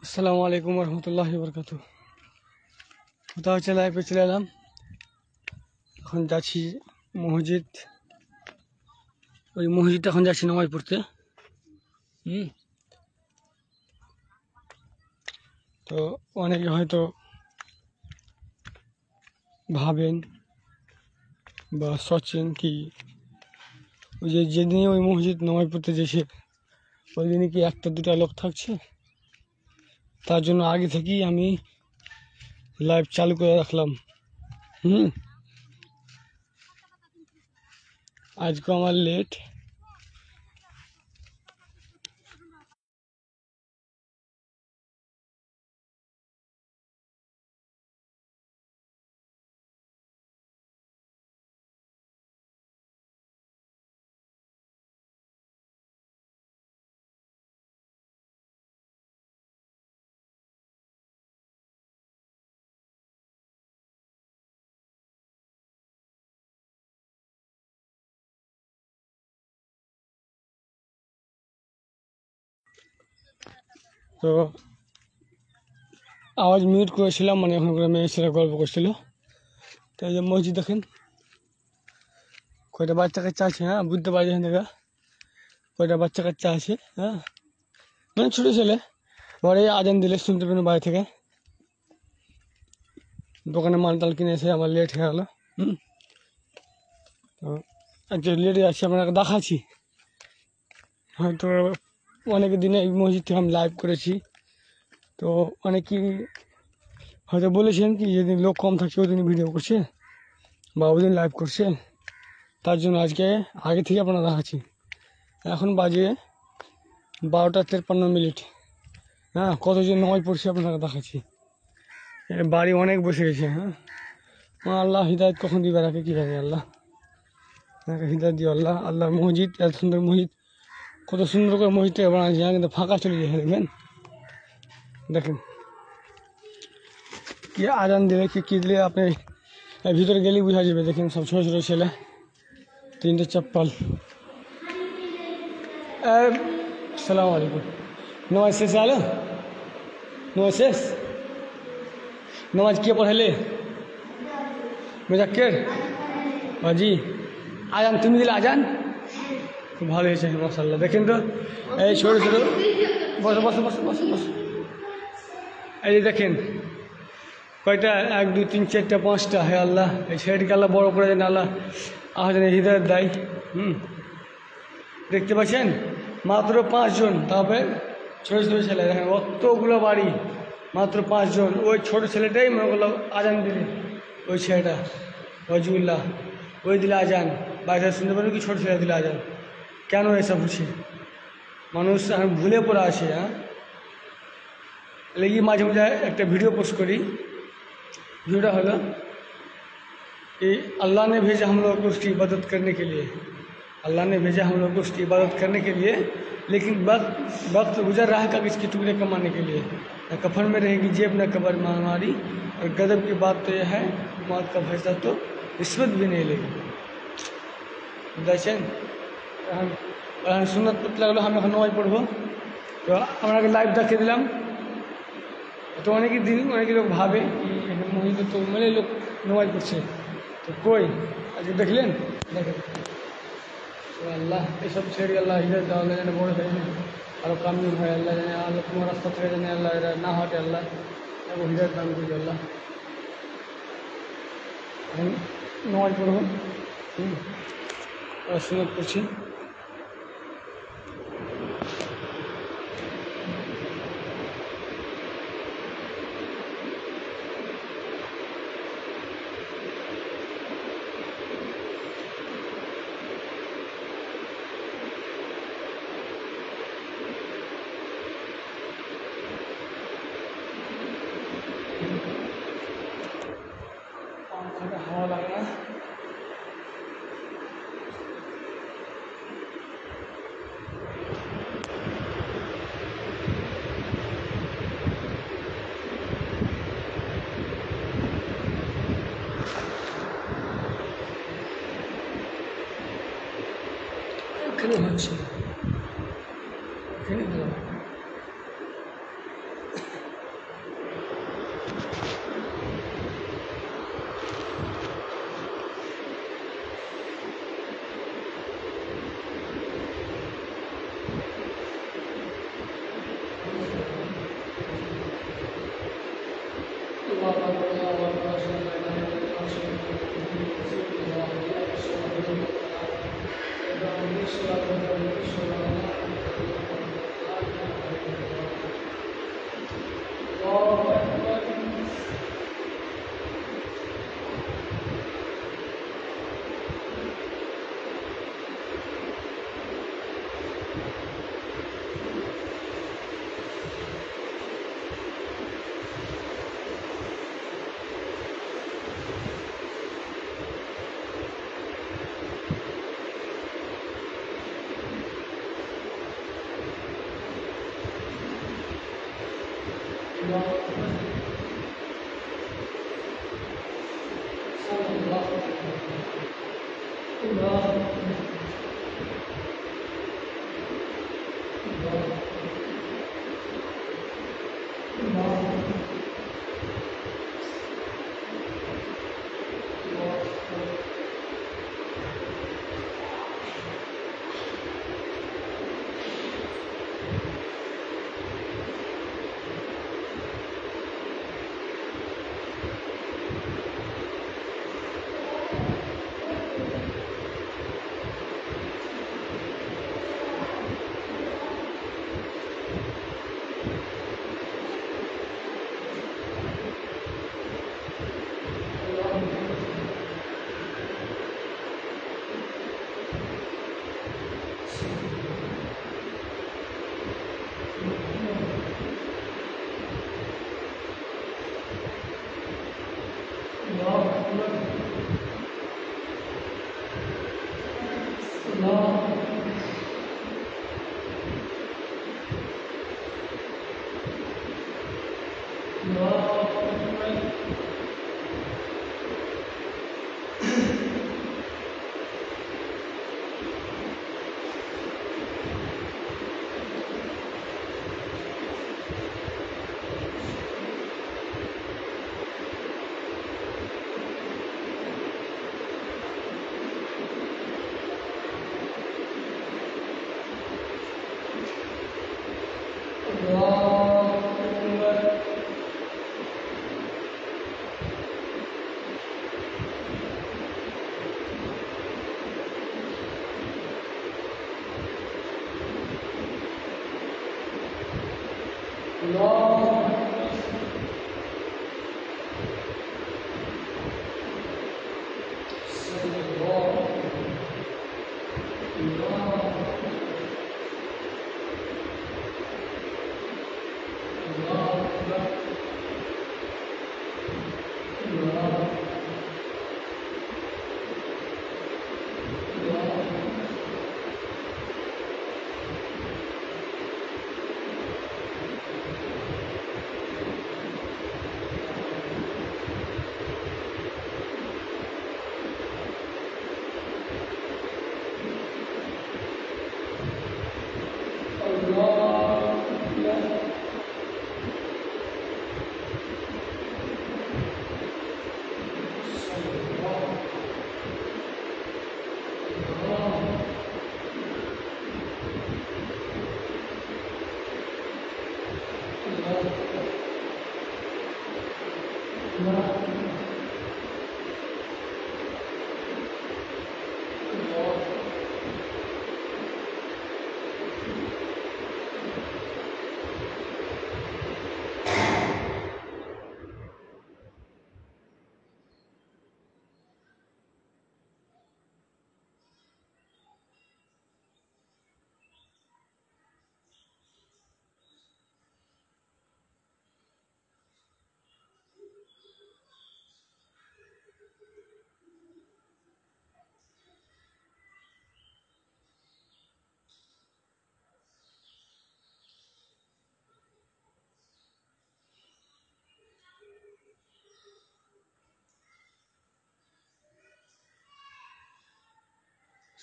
আসসালামু আলাইকুম রহমতুল্লাহি বরকাতু। কোথাও লাইভে চলে এলাম। এখন যাচ্ছি মসজিদ, ওই মসজিদে এখন যাচ্ছি নামাজ পড়তে। তো অনেকে হয়তো ভাবেন বা সচেন কি ওই যে যেদিনে ওই মসজিদ নামাজ পড়তে যেছে ওই দিনে কি একটা দুটা লোক থাকছে। তার জন্য আগে থেকেই আমি লাইভ চালু করে রাখলাম। আজকে আমার লেট। তো আওয়াজ মিউট করেছিলাম, মানে এখন করে মেয়ে ছেলে গল্প করছিল। তো এই যে মসজিদ দেখেন কয়টা বাচ্চা কাচ্চা আছে। হ্যাঁ, বুঝতে পারছি এখান থেকে কয়টা বাচ্চা কাচ্চা আছে। হ্যাঁ, মানে ছোটো ছেলে। ঘরে আজান দিলে শুনতে পেন বাড়ি থেকে। দোকানে মাল টাল কিনে এসে আমার লেট হয়ে গেলো। তো একটা লেটে যাচ্ছি, আপনাকে দেখাচ্ছি। হয়তো অনেক দিনে এই মসজিদ থেকে আমি লাইভ করেছি। তো অনেকেই হয়তো বলেছেন কি যেদিন লোক কম থাকছে ওই দিন ভিডিও করছে বা ওই দিন লাইভ করছে। তার জন্য আজকে আগে থেকে আপনারা দেখাচ্ছি। এখন বাজে 12:53। হ্যাঁ, কতজন নামাজ পড়ছে আপনাকে দেখাচ্ছি। বাড়ি অনেক বসে গেছে। হ্যাঁ, আল্লাহ হিদায়ত কখন দিবে রাখে কী জানি। আল্লাহ হিদায়ত দিও। আল্লাহ আল্লাহ মসজিদ, এত সুন্দর মসজিদ, কত সুন্দর করে মসজিদটা বানাচ্ছে। কিন্তু ফাঁকা চলে যায়। দেখবেন, দেখেন কি আজান দিলে কি দিলে আপনি ভিতরে গেলেই বোঝা যাবে। দেখেন সব ছোটো ছোটো ছেলে, 3টে চপ্পল। আসসালামু আলাইকুম। নমাজ শেষ আলো, নমাজ শেষ। নমাজ কে পড়ালে? মুজাক্কের বাজি। আজান তুমি দিলে আজান? খুব ভালো হয়েছে মাশাআল্লাহ। দেখেন তো এই ছোটো ছোটো, বসো বসো বসো বসো বসো। এই যে দেখেন কয়টা, 1 2 3 4টা 5টা। হে আল্লাহ, এই ছেলেটিকে আল্লাহ বড় করে দেন। আল্লাহ যেন হৃদয়ের দেয়। দেখতে পাচ্ছেন মাত্র 5 জন। তবে ছোটো ছোটো ছেলে দেখেন, অতগুলো বাড়ি, মাত্র 5 জন। ওই ছোটো ছেলেটাই মনে করলো আজান দিলে, ওই ছেলেটা ওয়াজিউল্লাহ ওই দিলে আজান। বাড়িতে শুনতে পারবে কি ছোটো ছেলে দিলে আজান? কেন এসব হচ্ছে? মানুষ এখন ভুলে পড়া আছে। হ্যাঁ, लेकिन माझे माझे एक वीडियो पोस्ट करी। वीडियो हलो कि अल्लाह ने भेजा हम लोग को उसकी इबादत करने के लिए। अल्लाह ने भेजा हम लोग को उसकी इबादत करने के लिए, लेकिन वक्त गुजर रहा है का इसके टुकड़े कमाने के लिए। न कफन में रहेगी जेब, न कबर में हमारी। और गजब की बात तो यह है, मौत का फैसला तो रिश्वत भी नहीं लेगी। দেখছেন সুন্নত পড়তে লাগলো। আমি এখন নামাজ পড়বো। তো আপনাকে লাইভ দেখিয়ে দিলাম। তো অনেকেই লোক ভাবে মসজিদে তো মানে লোক নামাজ পড়ছে, তো কই আজকে দেখলেন? দেখেন আল্লাহ এইসব ছেড়ে আল্লাহ হিদায়ত দেওয়া, আল্লাহ যেন বড় হয়, আরও কামিল হয়। আল্লাহ জানে আল্লাহ তোমার রাস্তা থেকে জানে আল্লাহ এরা না হটে। আল্লাহ এবং হিদায়ত দান করি। আল্লাহ এখন নামাজ পড়ব। সুন্নত করছি। হাওয়া লাগে না। এখানে হচ্ছে, এখানে ভালো।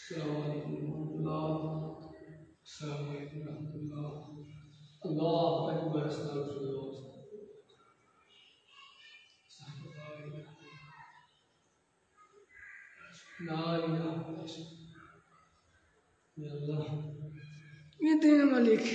السلام عليكم ورحمة الله. السلام عليكم ورحمة الله. الله أكبر. استغفر الله. لا إله إلا الله. يدينا ملك.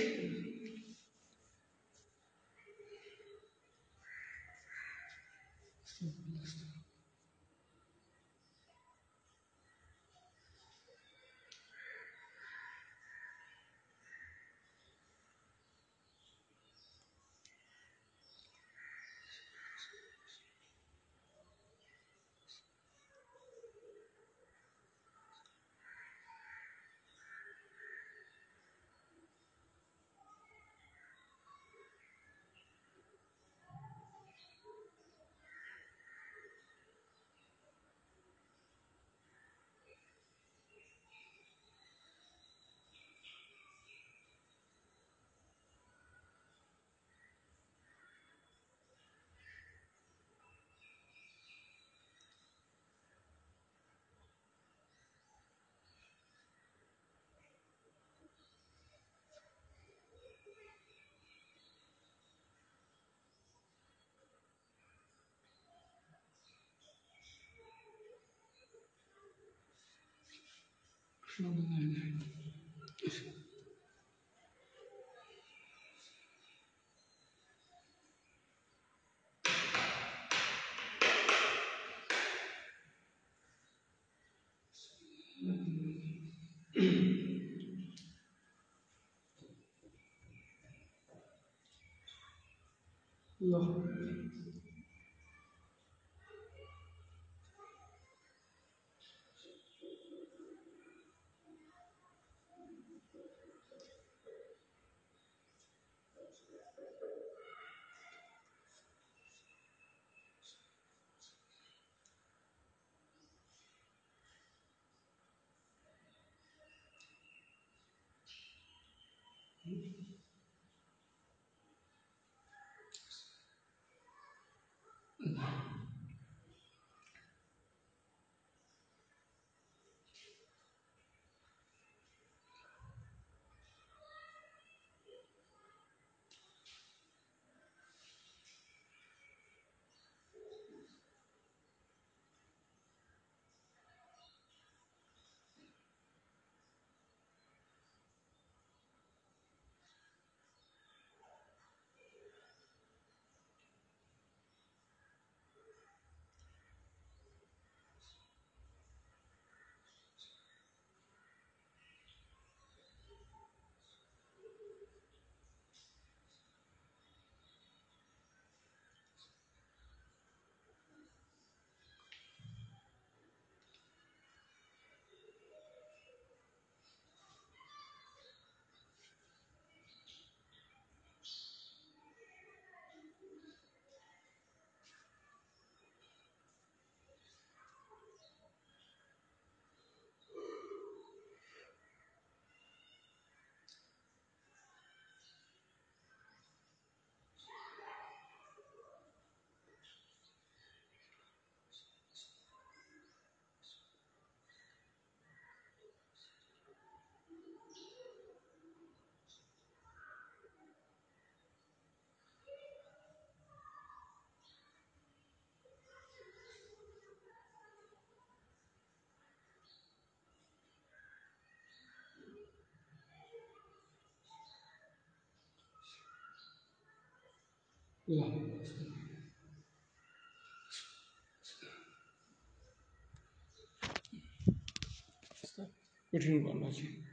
कठिन करना चाहिए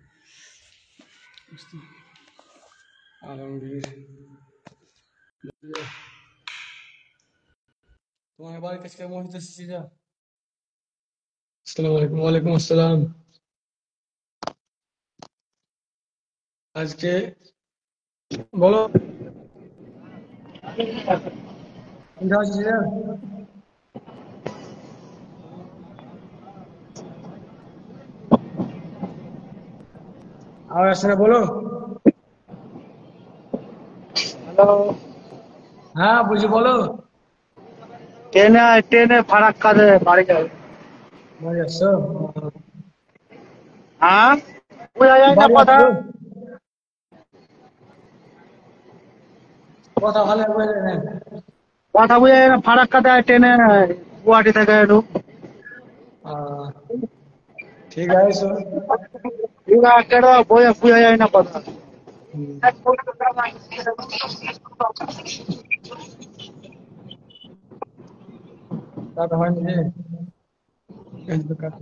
आलमगीर तुम्हारे बारे किसके मोहित सीधा अस्सलाम वालेकुम वालेकुम अस्सलाम আজকে বলো সন্ধ্যা হচ্ছে যে আওয়াজ আসছে না বলো হ্যালো, হ্যাঁ বলছি বলো ট্রেনে ফারাক্কাতে বাড়ি যাবে। বাড়ি আসছো হ্যাঁ, বোঝা যায় না বাড়ি কথা। আসছো কথা ভালো করে না কথা বোঝা যায় না। ফারাক্কাতে ট্রেনে গুয়াহাটি থেকে ঢুক। ঠিক আছে বোঝা যায় না কথা। কাটা হয়নি যে এই তো কাটা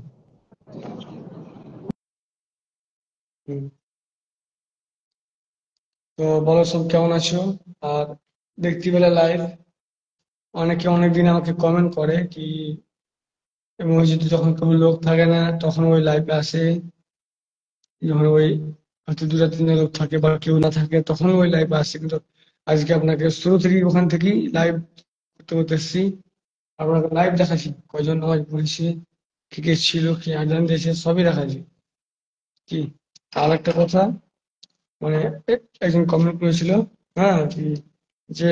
তো বলো সব কেমন আছো আর দেখতে পেলে লাইভ অনেকে অনেকদিন আমাকে কমেন্ট করে কি মসজিদে যখন কোনো লোক থাকে না তখন ওই লাইভে আসে যখন ওই হয়তো দুটা তিনটা লোক থাকে বা কেউ না থাকে তখন ওই লাইভে আসে কিন্তু আজকে আপনাকে শুরু থেকেই ওখান থেকেই লাইভ করতে করতে এসেছি আপনাকে লাইভ দেখাচ্ছি কয়জন নামাজ পড়েছে কে কে ছিল কি আজান দিয়েছে সবই দেখাচ্ছি কি আর একটা কথা মানে একজন কমেন্ট করেছিল হ্যাঁ কি যে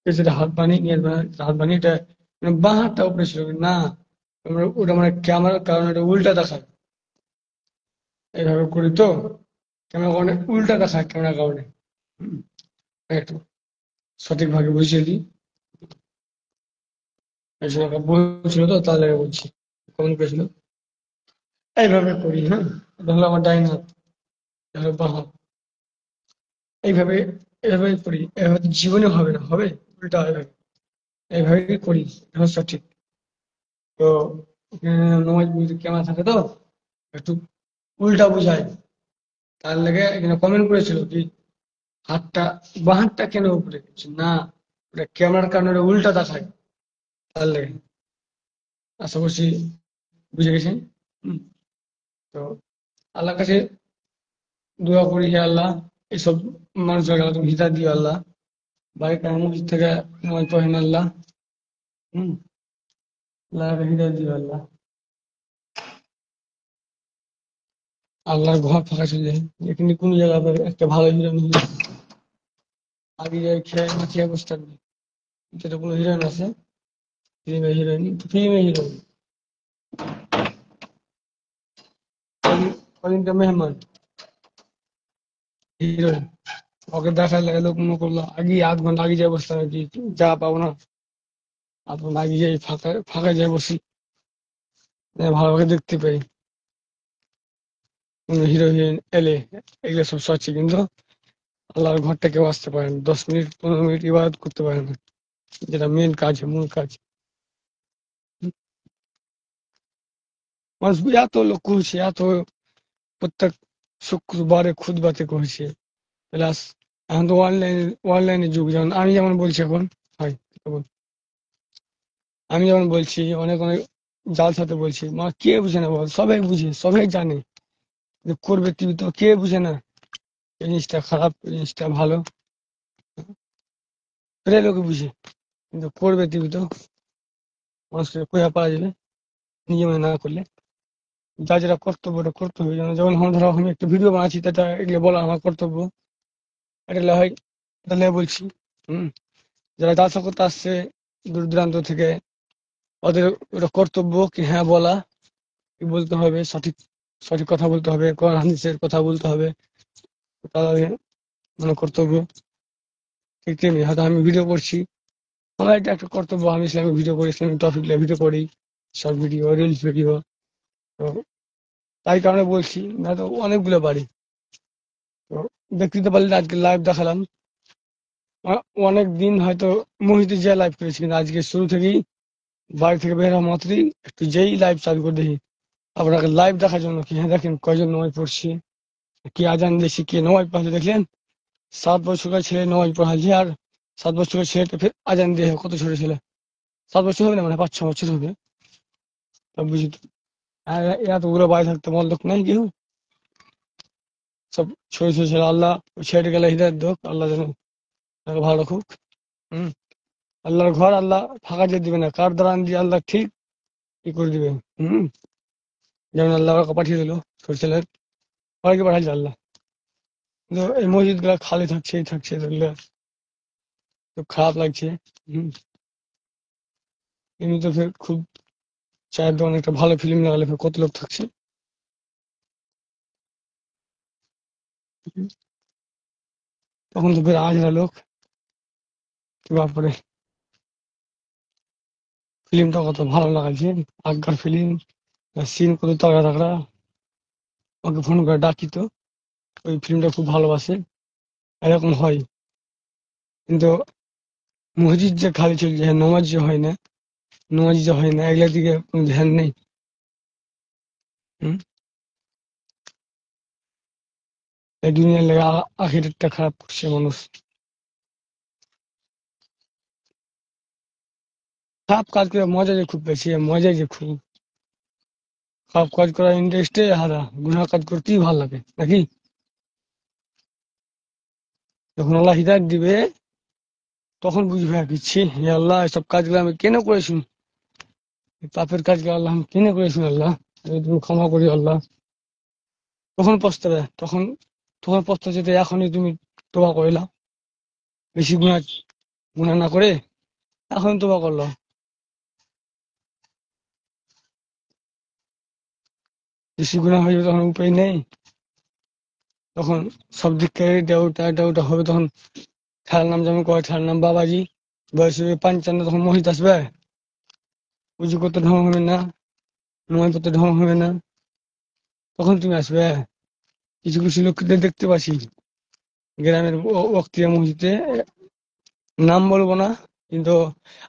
যেটা হাত বানিয়ে নিয়ে হাত বানিয়ে এটা মানে বাঁ হাতটা উপরে ছিল না ওটা মানে ক্যামেরার কারণে এটা উল্টা দেখায় এইভাবে করি তো ক্যামেরা কারণে উল্টা দেখায় ক্যামেরার কারণে হুম, একটু সঠিকভাবে বুঝিয়ে দিই এই জন্য বলছিল তো তাহলে বলছি কমেন্ট করেছিল এইভাবে করি, হ্যাঁ, এটা হলো আমার ডাইন হাত, এটা হলো বাম হাত। এইভাবে এভাবে করি, এভাবে তো জীবনে হবে না, হবে উল্টা হবে। এইভাবেই করি, এটা হচ্ছে ঠিক। তো নামাজ বুঝতে কেমন থাকে তো একটু উল্টা বুঝায়, তার লেগে এখানে কমেন্ট করেছিল কি হাতটা বাঁ হাতটা কেন উপরে, বলছি, না ওটা ক্যামেরার কারণে ওটা উল্টা দেখায়, তার লেগে। আশা করছি বুঝে গেছেন। হুম, তো আল্লাহর কাছে দোয়া করি, হে আল্লাহ এইসব মানুষের তুমি হিদায়াত দিও আল্লাহ, বাড়িটা মসজিদ থেকে নামাজ পড়েন আল্লাহ। হুম, আল্লাহকে হিদায়াত দিও আল্লাহ। আল্লাহর ঘর ফাঁকা চলে যায়, এখানে কোন জায়গা পাবে একটা ভালো হিরোইন, আগে যাই খেয়ে না খেয়ে বসে থাকবে। যেটা কোনো হিরোইন আছে, ফিল্মে হিরোইন, ফিল্মে হিরোইন, কদিনটা মেহমান হিরোইন, ওকে দেখার লাগে লোক মনে করলো আগে 8 ঘন্টা আগে যাই বসতে হবে, কি যা পাবো না, আপনার আগে যাই ফাঁকা ফাঁকা যাই বসি, ভালোভাবে দেখতে পাই কোনো হিরো হিরোইন এলে, এগুলো সব সচ্ছি। কিন্তু আল্লাহর ঘরটা কেউ আসতে পারে না, 10 মিনিট 15 মিনিট ইবাদত করতে পারে না, যেটা মেন কাজ, মূল কাজ। মানুষ এত লোক করছে, এত প্রত্যেক শুক্রবারে খুদবাতে করছে, প্লাস এখন তো অনলাইনে যুগ, যেমন আমি যেমন বলছি এখন, হয় এখন আমি যেমন বলছি, অনেক অনেক জাল সাথে বলছি, মা কে বুঝে না বল, সবাই বুঝে সবাই জানে যে করবে, তুই তো কে বুঝে না এই জিনিসটা খারাপ, এই জিনিসটা ভালো, প্রায় লোকে বুঝে, কিন্তু করবে তুই তো মানুষকে কোয়া পারা যাবে নিজে মনে না করলে। যা যেটা কর্তব্য ওটা করতে হবে, যেমন আমার ধরো আমি একটা ভিডিও বানাচ্ছি, তাটা এগুলো বলা আমার কর্তব্য, এটা হয়, তাহলে বলছি। হুম, যারা জালসা করতে আসছে দূর দূরান্ত থেকে, ওদের ওটা কর্তব্য কি হ্যাঁ বলা, কি বলতে হবে, সঠিক সঠিক কথা বলতে হবে, কোরআন হাদিসের কথা বলতে হবে, তাদের মানে কর্তব্য। ঠিক তেমনি হয়তো আমি ভিডিও করছি, আমার এটা একটা কর্তব্য, আমি ইসলামিক ভিডিও করি, ইসলামিক টপিক নিয়ে ভিডিও করি, শর্ট ভিডিও, রিলস ভিডিও। তো তাই কারণে বলছি, না তো অনেকগুলো বাড়ি। তো দেখতে তো পারলে আজকে লাইভ দেখালাম, অনেক দিন হয়তো মহিতে যে লাইভ করেছি, কিন্তু আজকে শুরু থেকেই বাড়ি থেকে বের হওয়া মাত্রই একটু যেই লাইভ চালু করে দেখি আপনাকে লাইভ দেখার জন্য কি, হ্যাঁ দেখেন কয়জন নামাজ পড়ছি, কি আজান দিয়েছি, কে নামাজ পড়াচ্ছে দেখলেন, 7 বছরের ছেলে নামাজ পড়াচ্ছে, আর 7 বছরের ছেলেটা ফের আজান দিয়ে, কত ছোট ছেলে, 7 বছর হবে না, মানে 5-6 বছর হবে, তা বুঝি তো। আর এতগুলো বাড়ি থাকতে মল্লক নাই কেউ, সব ছোট ছোট ছেলে, আল্লাহ ওই ছেলেটা গেলে হৃদয় দোক, আল্লাহ যেন তাকে ভালো রাখুক। হম, আল্লাহর ঘর আল্লাহ ফাঁকা যেতে দিবে না, কার দ্বারা দিয়ে আল্লাহ ঠিক কি করে দিবে। হম, যেমন আল্লাহ ওকে পাঠিয়ে দিল ছোট ছেলের, অনেকে পাঠাচ্ছে আল্লাহ, কিন্তু এই মসজিদ গুলা খালি থাকছে, এই থাকছে, দেখলে খুব খারাপ লাগছে। হম, এমনি তো ফের খুব চায়ের দোকানে একটা ভালো ফিল্ম লাগালে ফের কত লোক থাকছে। হুম, তখন তো ফের আজরা লোক, কি ব্যাপারে, ফিল্মটা কত ভালো লাগাচ্ছে, আগকার ফিল্ম, সিন কত তাগড়া তাগড়া, ওকে ফোন করে ডাকি তো, ওই ফিল্মটা খুব ভালোবাসে, এরকম হয়। কিন্তু মসজিদ যে খালি চলছে, নামাজ যে হয় না, নামাজ যে হয় না, এগুলোর দিকে কোনো ধ্যান নেই। হম, এই দুনিয়ার লেগে আখিরাতটা খারাপ করছে মানুষ। খারাপ কাজ করে মজা যে খুব বেশি, মজা যে খুব, খারাপ কাজ করার ইন্টারেস্টে হারা, গুনাহ কাজ করতেই ভালো লাগে নাকি। যখন আল্লাহ হিদায়াত দিবে তখন বুঝবে আর কি, ছি হে আল্লাহ এসব কাজগুলো আমি কেন করেছি, এই পাপের কাজগুলো আল্লাহ আমি কেন করেছি আল্লাহ, তুমি ক্ষমা করি আল্লাহ। তখন পস্তাবে, তখন তখন পস্তা যেতে এখনই তুমি তোবা করলা, বেশি গুনাহ গুনাহ না করে এখন তোবা করলো, বেশি গুনাহ হয়ে যাবে তখন উপায় নেই, তখন সব দিক থেকে দেউটা দেউটা হবে, তখন ঠেলার নাম যেমন কয়, ঠেলার নাম বাবাজি, বয়স হবে 55, তখন মহিত আসবে, উজু করতে ঢং হবে না, নয় করতে ঢং হবে না, তখন তুমি আসবে। কিছু কিছু লোকদের দেখতে পাচ্ছি গ্রামের বক্তিয়া মসজিদে, নাম বলবো না, কিন্তু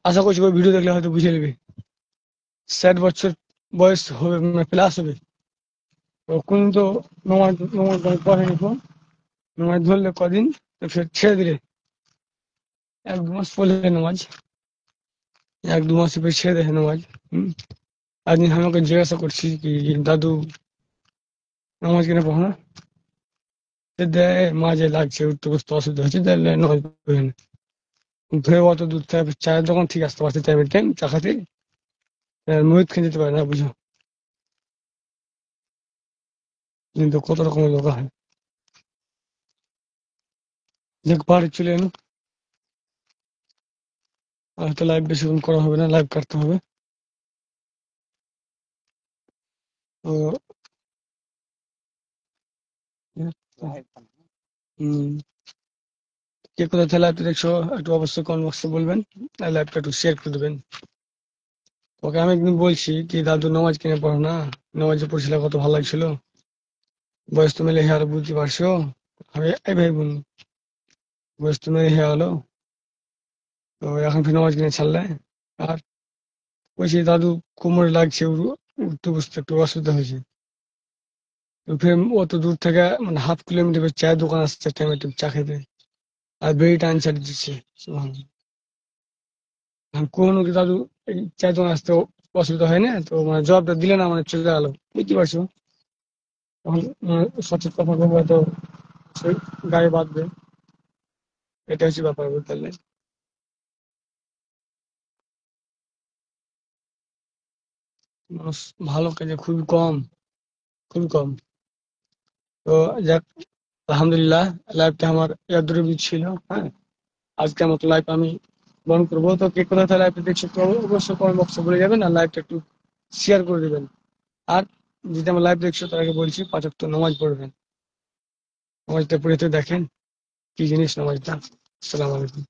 আশা করছি ওই ভিডিও দেখলে হয়তো বুঝে নেবে। 60 বছর বয়স হবে, প্লাস হবে। তো কোন তো নমাজ নমাজ পড়েনি তো, নমাজ ধরলে কদিন, তো ফের ছেড়ে দিলে 1-2 মাস পড়লে নামাজ, 1-2 মাস পরে ছেড়ে দেয় নামাজ। হম। একদিন আমাকে জিজ্ঞাসা করছি কি দাদু নামাজ কেন পড়ো না, তো দেয় মাঝে লাগছে, উঠতে বসতে অসুবিধা হচ্ছে, তাহলে নামাজ পড়ে না। ধরে অত দূর থেকে চায়ের দোকান ঠিক আসতে পারছে টাইমের টাইম চা খাতে, মহিত খেয়ে যেতে পারে না, বুঝো। কিন্তু কত রকমের লোক হয়। দেখ বাড়ি চলে এলো, আর হয়তো লাইভ বেশিক্ষণ করা হবে না, লাইভ কাটতে হবে। তো হম, কে কোথা থেকে লাইভটা দেখছো একটু অবশ্যই কমেন্ট বক্সে বলবেন, আর লাইভটা একটু শেয়ার করে দেবেন। ওকে আমি একদিন বলছি কি দাদু নামাজ কিনে পড়ো না, নামাজে পড়ছিল কত ভালো লাগছিল, বয়স তো মেলে হয়ে গেলো বুঝতে পারছো। আমি এই ভাই বোন, বয়স তো মেলে হয়ে গেলো, তো এখন ফির নামাজ কিনে ছাড়লে। আর বলছি দাদু কোমরে লাগছে, উঠতে বসতে একটু অসুবিধা হয়েছে। তো ফির অত দূর থেকে মানে 1/2 কিলোমিটার চায়ের দোকান আসছে টাইমে টাইম চা খেতে, আর বেড়ি টান ছাড় দিচ্ছে। আমি কোনো কি দাদু এই চায়ের দোকান আসতে অসুবিধা হয় না, তো মানে জবাবটা দিলে না, মানে চলে গেলো, বুঝতে পারছো। তখন সঠিক কথা বলবো তো সেই গায়ে বাঁধবে, এটা হচ্ছে ব্যাপার, বুঝতে পারলে। মানুষ ভালো কাজে খুবই কম, খুবই কম। তো যাক, আলহামদুলিল্লাহ, লাইফটা আমার এত ছিল। হ্যাঁ, আজকের মতো লাইফ আমি বন্ধ করবো। তো কে কোথায় লাইফটা দেখছো তো অবশ্যই কমেন্ট বক্সে বলে যাবেন, আর লাইভটা একটু শেয়ার করে দেবেন। আর যদি আমার লাইভ দেখছো তার আগে বলছি 5 ওয়াক্ত নামাজ পড়বেন, নামাজটা পড়ে তো দেখেন কি জিনিস নামাজটা। আসসালামু আলাইকুম।